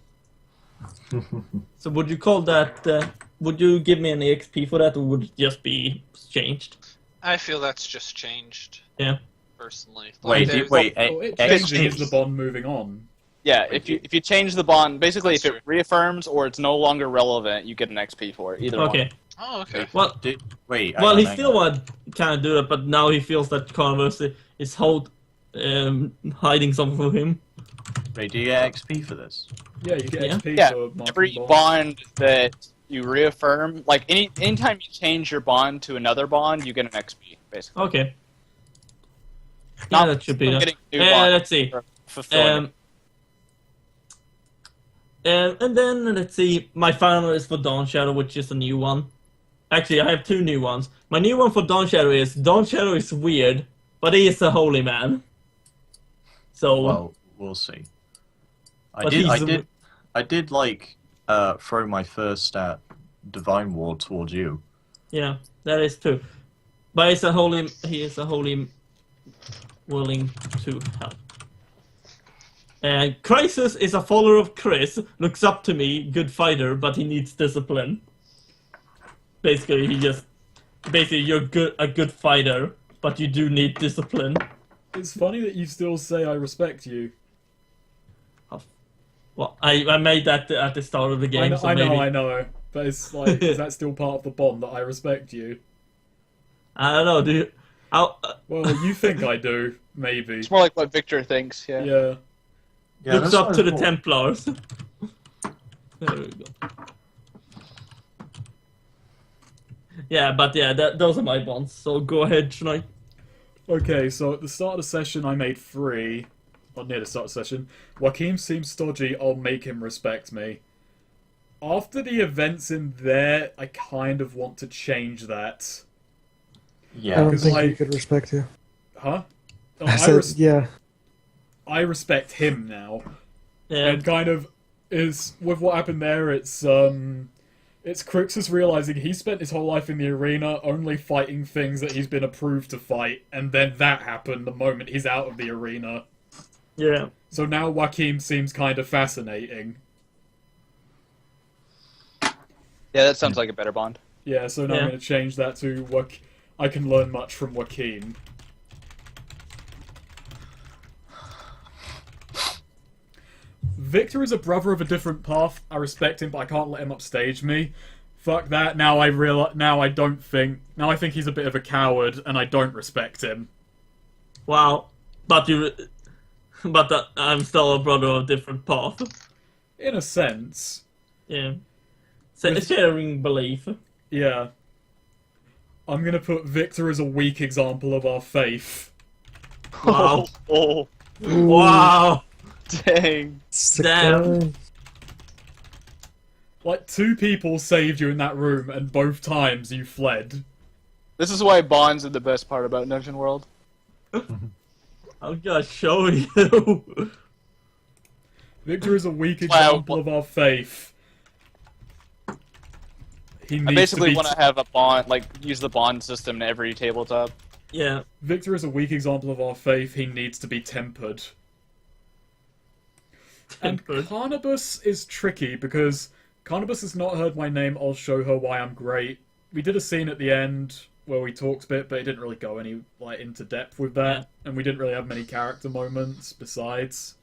Speaker 4: So would you call that? Would you give me any XP for that, or would it just be changed?
Speaker 3: I feel that's just changed.
Speaker 4: Yeah.
Speaker 3: Personally.
Speaker 6: Wait,
Speaker 3: there's-
Speaker 5: It changes the bond moving on.
Speaker 2: Yeah, if you change the bond, basically
Speaker 3: That's
Speaker 2: if it reaffirms or it's no longer relevant, you get an XP for it. Either
Speaker 4: Okay.
Speaker 3: Oh, okay.
Speaker 4: Well,
Speaker 6: Wait.
Speaker 4: well,
Speaker 6: hang
Speaker 4: he
Speaker 6: on,
Speaker 4: still
Speaker 6: hang on.
Speaker 4: want kind of do it, but now he feels that Carnibus is hiding something from him.
Speaker 6: Wait, do you get XP for this?
Speaker 5: Yeah, you get
Speaker 4: Yeah.
Speaker 5: XP
Speaker 2: Yeah,
Speaker 5: for marking
Speaker 2: every
Speaker 5: bonds.
Speaker 2: bond that you reaffirm, like anytime you change your bond to another bond, you get an XP, basically.
Speaker 4: Okay. Yeah,
Speaker 2: Not
Speaker 4: that should be
Speaker 2: still
Speaker 4: enough.
Speaker 2: getting new bonds
Speaker 4: Let's see.
Speaker 2: for fulfilling it.
Speaker 4: And then let's see. My final is for Dawnshadow, which is a new one. Actually, I have two new ones. My new one for Dawnshadow is weird, but he is a holy man. So
Speaker 6: Well, we'll see.
Speaker 4: But he's
Speaker 6: I did like throw my first divine ward towards you.
Speaker 4: yeah, that is true. But he is a holy willing to help. And Crixus is a follower of Chris, looks up to me, good fighter, but he needs discipline. Basically, you're a good fighter, but you do need discipline.
Speaker 5: It's funny that you still say I respect you.
Speaker 4: Well, I made that at the start of the game,
Speaker 5: I
Speaker 4: so maybe...
Speaker 5: know. But it's like, is that still part of the bond that I respect you?
Speaker 4: I don't know, do you...
Speaker 5: Well, you think I do, maybe.
Speaker 2: It's more like what Viktor thinks, yeah.
Speaker 5: Yeah.
Speaker 6: Yeah,
Speaker 4: looks
Speaker 6: that's
Speaker 4: up
Speaker 6: what
Speaker 4: to
Speaker 6: I
Speaker 4: the
Speaker 6: thought.
Speaker 4: Templars. There we go. Yeah, but yeah, those are my bonds, so go ahead, Schneid.
Speaker 5: Okay, so at the start of the session I made 3. Or near the start of the session. Jaochim seems stodgy, I'll make him respect me. After the events in there, I kind of want to change that.
Speaker 1: I
Speaker 6: Yeah,
Speaker 1: don't
Speaker 5: 'cause
Speaker 1: think
Speaker 5: like-
Speaker 1: he could respect you.
Speaker 5: Huh? Oh,
Speaker 1: I said, yeah.
Speaker 5: I respect him now.
Speaker 4: Yeah,
Speaker 5: And kind of is with what happened there, it's Crixus realizing he spent his whole life in the arena only fighting things that he's been approved to fight, and then that happened the moment he's out of the arena.
Speaker 4: yeah.
Speaker 5: So now Jaochim seems kind of fascinating.
Speaker 2: Yeah, that sounds like a better bond.
Speaker 5: Yeah, so now
Speaker 4: Yeah.
Speaker 5: I'm going to change that to I can learn much from Jaochim. Viktor is a brother of a different path. I respect him, but I can't let him upstage me. Fuck that. Now I think he's a bit of a coward, and I don't respect him.
Speaker 4: Wow. But I'm still a brother of a different path.
Speaker 5: In a sense,
Speaker 4: Yeah. So, sharing belief.
Speaker 5: yeah. I'm gonna put Viktor as a weak example of our faith.
Speaker 4: Wow.
Speaker 2: Oh,
Speaker 4: Wow.
Speaker 2: dang.
Speaker 4: Damn.
Speaker 5: Like, 2 people saved you in that room, and both times you fled.
Speaker 2: This is why bonds are the best part about Dungeon World.
Speaker 4: I'm gonna show you.
Speaker 5: Viktor is a weak
Speaker 2: Wow.
Speaker 5: example of our faith. He
Speaker 2: I
Speaker 5: needs
Speaker 2: basically
Speaker 5: to be
Speaker 2: want to have a bond, like, use the bond system in every tabletop.
Speaker 4: Yeah.
Speaker 5: Viktor is a weak example of our faith. He needs to be tempered.
Speaker 4: Tempered.
Speaker 5: And Carnibus is tricky because Carnibus has not heard my name. I'll show her why I'm great. We did a scene at the end where we talked a bit, but it didn't really go any into depth with that, and we didn't really have many character moments besides.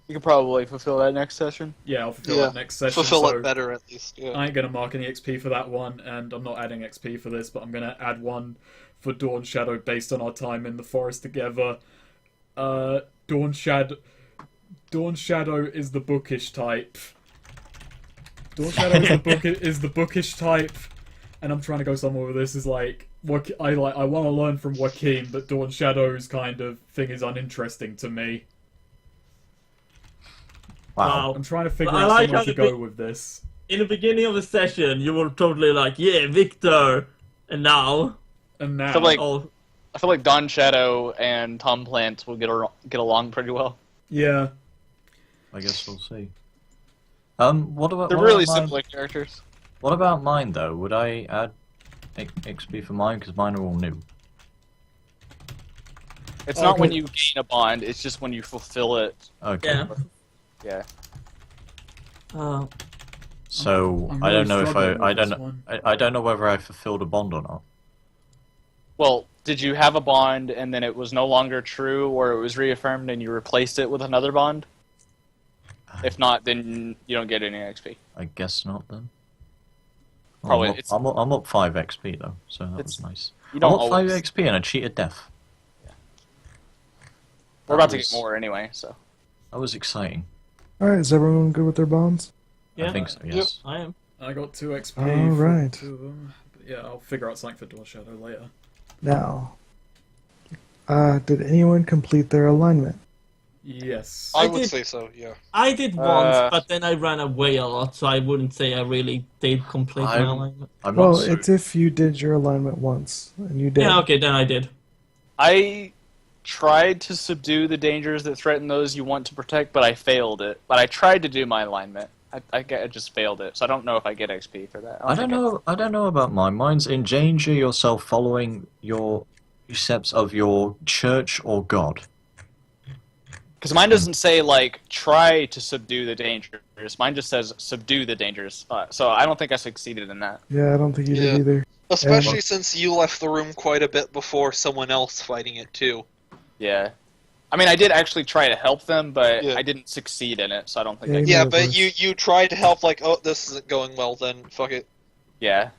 Speaker 2: You can probably fulfill that next session.
Speaker 5: Yeah, I'll fulfill
Speaker 3: Yeah.
Speaker 5: that next session.
Speaker 3: Fulfill
Speaker 5: so
Speaker 3: it better, at least. Yeah.
Speaker 5: I ain't gonna mark any XP for that one, and I'm not adding XP for this, but I'm gonna add one for Dawnshadow based on our time in the forest together. Dawnshadow is the bookish type. Dawnshadow is the bookish type, and I'm trying to go somewhere with this. Is like what I want to learn from Jaochim, but Dawnshadow's kind of thing is uninteresting to me.
Speaker 6: wow.
Speaker 5: I'm trying to figure
Speaker 4: I
Speaker 5: out
Speaker 4: like
Speaker 5: somewhere
Speaker 4: how
Speaker 5: to
Speaker 4: the
Speaker 5: go with this.
Speaker 4: In the beginning of the session, you were totally like, yeah, Viktor. And now...
Speaker 5: And now,
Speaker 2: So, like-
Speaker 4: Oh,
Speaker 2: I feel like Dawnshadow and Tom Plant will get along pretty well.
Speaker 5: yeah.
Speaker 6: I guess we'll see. What about
Speaker 2: They're
Speaker 6: what
Speaker 2: really
Speaker 6: about mine?
Speaker 2: similar characters.
Speaker 6: What about mine though? Would I add XP for mine because mine are all new?
Speaker 2: It's not
Speaker 5: Okay.
Speaker 2: when you gain a bond, it's just when you fulfill it.
Speaker 6: Okay.
Speaker 4: yeah.
Speaker 2: Yeah.
Speaker 6: So
Speaker 5: I'm
Speaker 6: I
Speaker 5: really
Speaker 6: don't know if
Speaker 5: struggling
Speaker 6: I
Speaker 5: with
Speaker 6: don't
Speaker 5: this
Speaker 6: know
Speaker 5: one.
Speaker 6: I don't know whether I fulfilled a bond or not.
Speaker 2: Well, did you have a bond and then it was no longer true, or it was reaffirmed and you replaced it with another bond? If not, then you don't get any XP.
Speaker 6: I guess not then.
Speaker 2: Probably,
Speaker 6: I'm up 5 XP though, so that was
Speaker 2: It's-
Speaker 6: nice.
Speaker 2: you
Speaker 6: I'm
Speaker 2: don't
Speaker 6: up 5
Speaker 2: always.
Speaker 6: XP and I cheated death.
Speaker 2: We're
Speaker 6: That
Speaker 2: about to
Speaker 6: was-
Speaker 2: get more anyway, so.
Speaker 6: That was exciting.
Speaker 1: Alright, is everyone good with their bonds?
Speaker 4: Yeah,
Speaker 6: I think so, yes.
Speaker 4: I am.
Speaker 5: I got 2 XP
Speaker 1: All
Speaker 5: from
Speaker 1: right.
Speaker 5: 2 of them. But yeah, I'll figure out something for Dawnshadow later.
Speaker 1: Now, did anyone complete their alignment?
Speaker 5: Yes.
Speaker 3: I
Speaker 4: I
Speaker 3: would
Speaker 4: did-
Speaker 3: say so. Yeah.
Speaker 4: I did once, but then I ran away a lot, so I wouldn't say I really did complete my
Speaker 6: I'm-
Speaker 4: alignment.
Speaker 6: I'm
Speaker 1: Well,
Speaker 6: not so...
Speaker 1: it's if you did your alignment once, and you did.
Speaker 4: Yeah, okay, then I did.
Speaker 2: I tried to subdue the dangers that threaten those you want to protect, but I failed it. But I tried to do my alignment. I just failed it, so I don't know if I get XP for that.
Speaker 6: I don't know about mine. Mine's endanger yourself following your precepts of your church or god.
Speaker 2: Because mine doesn't say, like, try to subdue the dangers. Mine just says subdue the dangers. So I don't think I succeeded in that.
Speaker 1: Yeah, I don't think you
Speaker 3: Yeah.
Speaker 1: did either.
Speaker 3: Especially since you left the room quite a bit before someone else fighting it too.
Speaker 2: Yeah. I mean, I did actually try to help them, but
Speaker 3: Yeah.
Speaker 2: I didn't succeed in it, so I don't think
Speaker 1: Yeah,
Speaker 2: I
Speaker 1: you
Speaker 2: can.
Speaker 3: Yeah,
Speaker 1: it
Speaker 3: but
Speaker 1: worse.
Speaker 3: you tried to help, like, oh, this isn't going well, then fuck it.
Speaker 2: Yeah.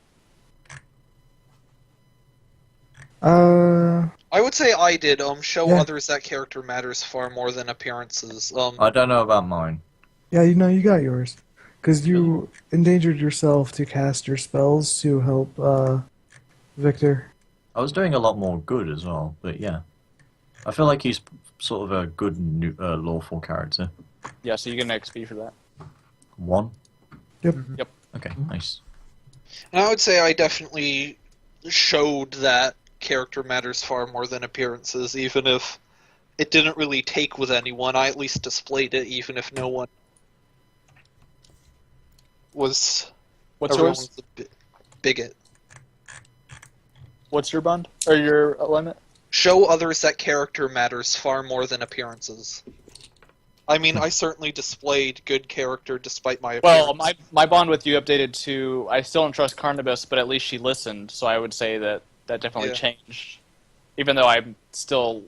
Speaker 3: I would say I did. Show
Speaker 1: Yeah.
Speaker 3: others that character matters far more than appearances.
Speaker 6: I don't know about mine.
Speaker 1: Yeah, you know, you got yours. Because you endangered yourself to cast your spells to help Viktor.
Speaker 6: I was doing a lot more good as well, but yeah. I feel like he's sort of a good lawful character.
Speaker 2: Yeah, so you get an XP for that.
Speaker 6: 1?
Speaker 1: Yep.
Speaker 2: Yep.
Speaker 6: Okay, nice.
Speaker 3: And I would say I definitely showed that character matters far more than appearances, even if it didn't really take with anyone. I at least displayed it, even if no one was.
Speaker 2: What's
Speaker 3: everyone's
Speaker 2: yours?
Speaker 3: a bigot.
Speaker 2: What's your bond? Or your alignment?
Speaker 3: Show others that character matters far more than appearances. I mean, I certainly displayed good character despite my appearance.
Speaker 2: Well, my bond with you updated to I still don't trust Carnibus, but at least she listened, so I would say that definitely
Speaker 3: Yeah.
Speaker 2: changed. Even though I'm still,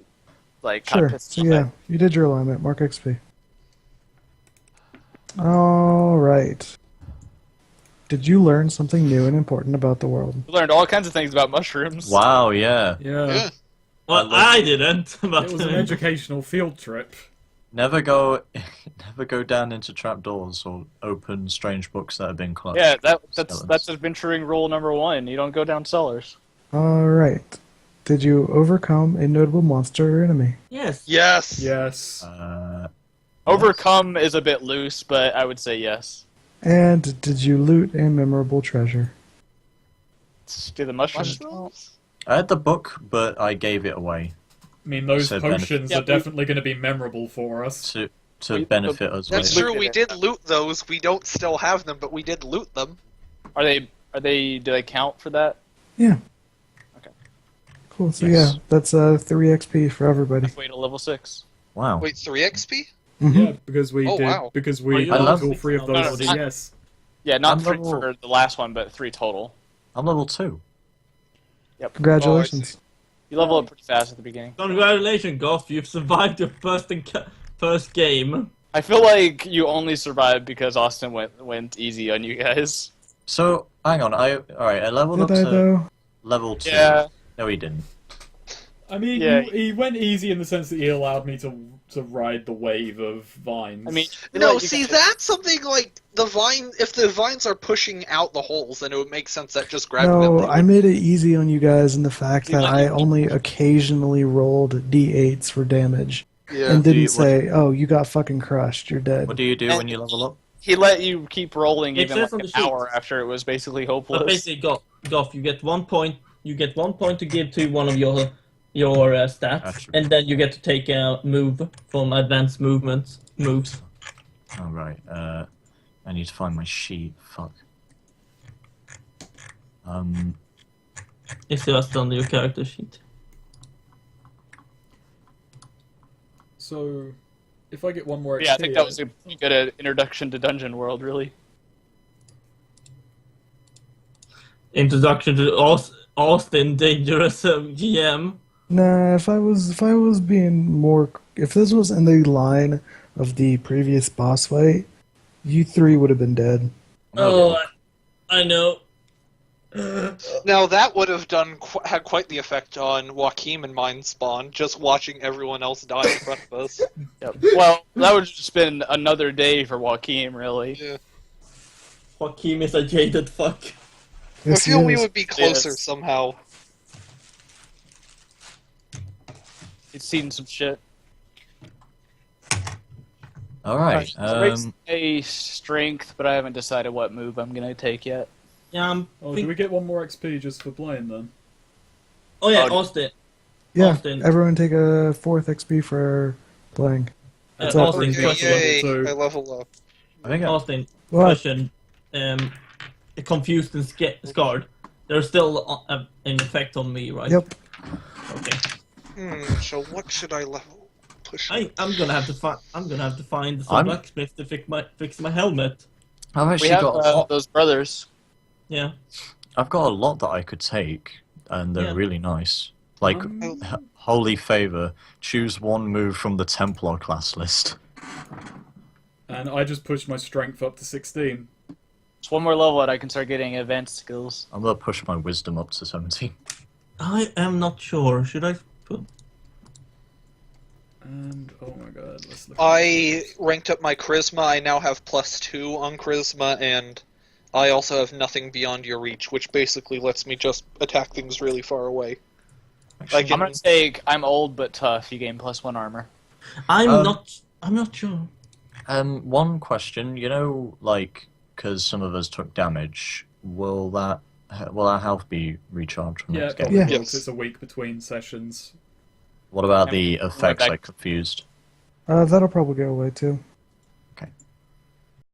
Speaker 2: like, kind
Speaker 1: Sure.
Speaker 2: of pissed
Speaker 1: So
Speaker 2: off.
Speaker 1: yeah, you did your alignment. Mark XP. Alright. Did you learn something new and important about the world?
Speaker 2: We learned all kinds of things about mushrooms.
Speaker 6: Wow, yeah.
Speaker 5: Yeah.
Speaker 3: Yeah.
Speaker 4: Well, I didn't, but
Speaker 5: It was an educational field trip.
Speaker 6: Never go down into trapdoors or open strange books that have been closed.
Speaker 2: Yeah, that's
Speaker 6: Skeletons.
Speaker 2: adventuring rule number 1. You don't go down cellars.
Speaker 1: Alright. Did you overcome a notable monster or enemy?
Speaker 4: yes.
Speaker 3: Yes!
Speaker 5: Yes.
Speaker 2: Overcome is a bit loose, but I would say yes.
Speaker 1: And did you loot a memorable treasure?
Speaker 2: Do the mushrooms count?
Speaker 6: I had the book, but I gave it away
Speaker 5: I mean, those
Speaker 6: So
Speaker 5: potions
Speaker 2: Yeah,
Speaker 5: are definitely going to be memorable for us.
Speaker 6: to
Speaker 2: We-
Speaker 6: benefit us.
Speaker 3: That's
Speaker 6: later.
Speaker 3: true, we did loot those. We don't still have them, but we did loot them.
Speaker 2: Do they count for that?
Speaker 1: Yeah.
Speaker 2: Okay.
Speaker 1: Cool. So
Speaker 6: Yes.
Speaker 1: yeah, that's 3 XP for everybody.
Speaker 2: Wait till level 6.
Speaker 6: Wow.
Speaker 3: Wait, 3 XP?
Speaker 5: Yeah, because we
Speaker 3: Oh,
Speaker 5: did.
Speaker 3: wow.
Speaker 5: Because
Speaker 4: Well,
Speaker 5: we
Speaker 4: you
Speaker 5: got
Speaker 6: love
Speaker 5: all
Speaker 4: it.
Speaker 5: 3 of
Speaker 4: No,
Speaker 5: those.
Speaker 2: no,
Speaker 5: Yes.
Speaker 2: Yeah, not
Speaker 6: I'm
Speaker 2: 3
Speaker 6: level-
Speaker 2: for the last one, but 3 total.
Speaker 6: I'm level 2.
Speaker 2: Yep.
Speaker 1: Congratulations.
Speaker 2: You level up pretty fast at the beginning.
Speaker 4: Congratulations, Goth. You've survived your first game.
Speaker 2: I feel like you only survived because Austin went easy on you guys.
Speaker 6: So, hang on. Alright, I leveled up
Speaker 1: Did I
Speaker 6: to
Speaker 1: though?
Speaker 6: level 2.
Speaker 2: Yeah.
Speaker 6: No, he didn't.
Speaker 5: I mean,
Speaker 2: Yeah.
Speaker 5: he went easy in the sense that he allowed me to ride the wave of vines.
Speaker 2: I mean,
Speaker 3: No, see, that's something like if the vines are pushing out the holes, then it would make sense that just grabbing them.
Speaker 1: No,
Speaker 3: they
Speaker 1: I
Speaker 3: would-
Speaker 1: made it easy on you guys in the fact that
Speaker 2: Yeah.
Speaker 1: I only occasionally rolled D8s for damage
Speaker 3: Yeah.
Speaker 1: and didn't
Speaker 6: you-
Speaker 1: say, "Oh, you got fucking crushed. You're dead."
Speaker 6: What do you do when you level up?
Speaker 2: he let you keep rolling
Speaker 4: It
Speaker 2: even
Speaker 4: says
Speaker 2: like
Speaker 4: on
Speaker 2: an
Speaker 4: the sheet.
Speaker 2: hour after it was basically
Speaker 4: But
Speaker 2: hopeless.
Speaker 4: basically, Goth, you get 1 point. You get 1 point to give to one of your stats,
Speaker 6: Attribute.
Speaker 4: and then you get to take a move from advanced moves.
Speaker 6: Alright, I need to find my sheet. Fuck.
Speaker 4: It's just on your character sheet.
Speaker 5: so if I get one more XP,
Speaker 2: Yeah, I think that was a pretty good introduction to Dungeon World, really.
Speaker 4: Introduction to Austin Dangerous GM.
Speaker 1: Nah, if I was being more, if this was in the line of the previous boss fight, you 3 would have been dead.
Speaker 4: Oh, I know.
Speaker 3: Now that would have had quite the effect on Joachim and mine spawn, just watching everyone else die in front of us.
Speaker 2: Yep. Well, that would just been another day for Joachim, really.
Speaker 3: Yeah.
Speaker 4: Joachim is a jaded fuck.
Speaker 1: Yes,
Speaker 3: I feel
Speaker 1: he
Speaker 3: we
Speaker 1: is.
Speaker 3: would be closer
Speaker 2: Yes.
Speaker 3: somehow.
Speaker 2: He's seen some shit.
Speaker 6: Alright,
Speaker 2: Raise a strength, but I haven't decided what move I'm gonna take yet.
Speaker 4: Yeah,
Speaker 5: Oh, do we get one more XP just for playing then?
Speaker 4: Oh yeah,
Speaker 2: Oh,
Speaker 4: Austin.
Speaker 1: Yeah,
Speaker 4: Austin.
Speaker 1: everyone take a 4th XP for playing. What's up?
Speaker 4: Austin,
Speaker 3: Yay,
Speaker 4: question.
Speaker 3: yay,
Speaker 5: level 2.
Speaker 3: I level up.
Speaker 6: I think
Speaker 4: Austin,
Speaker 1: What?
Speaker 4: question. Confused and scarred. There's still an effect on me, right?
Speaker 1: Yep.
Speaker 4: Okay.
Speaker 3: So what should I level? Push.
Speaker 4: I'm gonna have to find. I'm gonna have to find some
Speaker 6: I'm-
Speaker 4: blacksmith to fix my helmet.
Speaker 6: I've
Speaker 2: We
Speaker 6: actually
Speaker 2: have
Speaker 6: got a lot.
Speaker 2: those brothers.
Speaker 4: Yeah.
Speaker 6: I've got a lot that I could take, and they're
Speaker 4: Yeah.
Speaker 6: really nice. Like Holy Favor, choose one move from the Templar class list.
Speaker 5: And I just pushed my strength up to 16.
Speaker 2: Just one more level and I can start getting advanced skills.
Speaker 6: I'm gonna push my Wisdom up to 17.
Speaker 4: I am not sure. Should I put?
Speaker 5: And, oh my god, let's look.
Speaker 3: I ranked up my charisma. I now have +2 on charisma, and I also have nothing beyond your reach, which basically lets me just attack things really far away. Like
Speaker 2: I'm gonna take I'm old but tough. You gain +1 armor.
Speaker 4: I'm not sure.
Speaker 6: One question, you know, like, because some of us took damage, will our health be recharged from
Speaker 5: Yeah,
Speaker 6: next game?
Speaker 5: probably
Speaker 1: Yeah.
Speaker 5: will, 'cause
Speaker 3: Yes.
Speaker 5: it's a week between sessions.
Speaker 6: What about
Speaker 2: Yeah,
Speaker 6: the
Speaker 2: right
Speaker 6: effects?
Speaker 2: back.
Speaker 6: I'm confused.
Speaker 1: That'll probably go away too.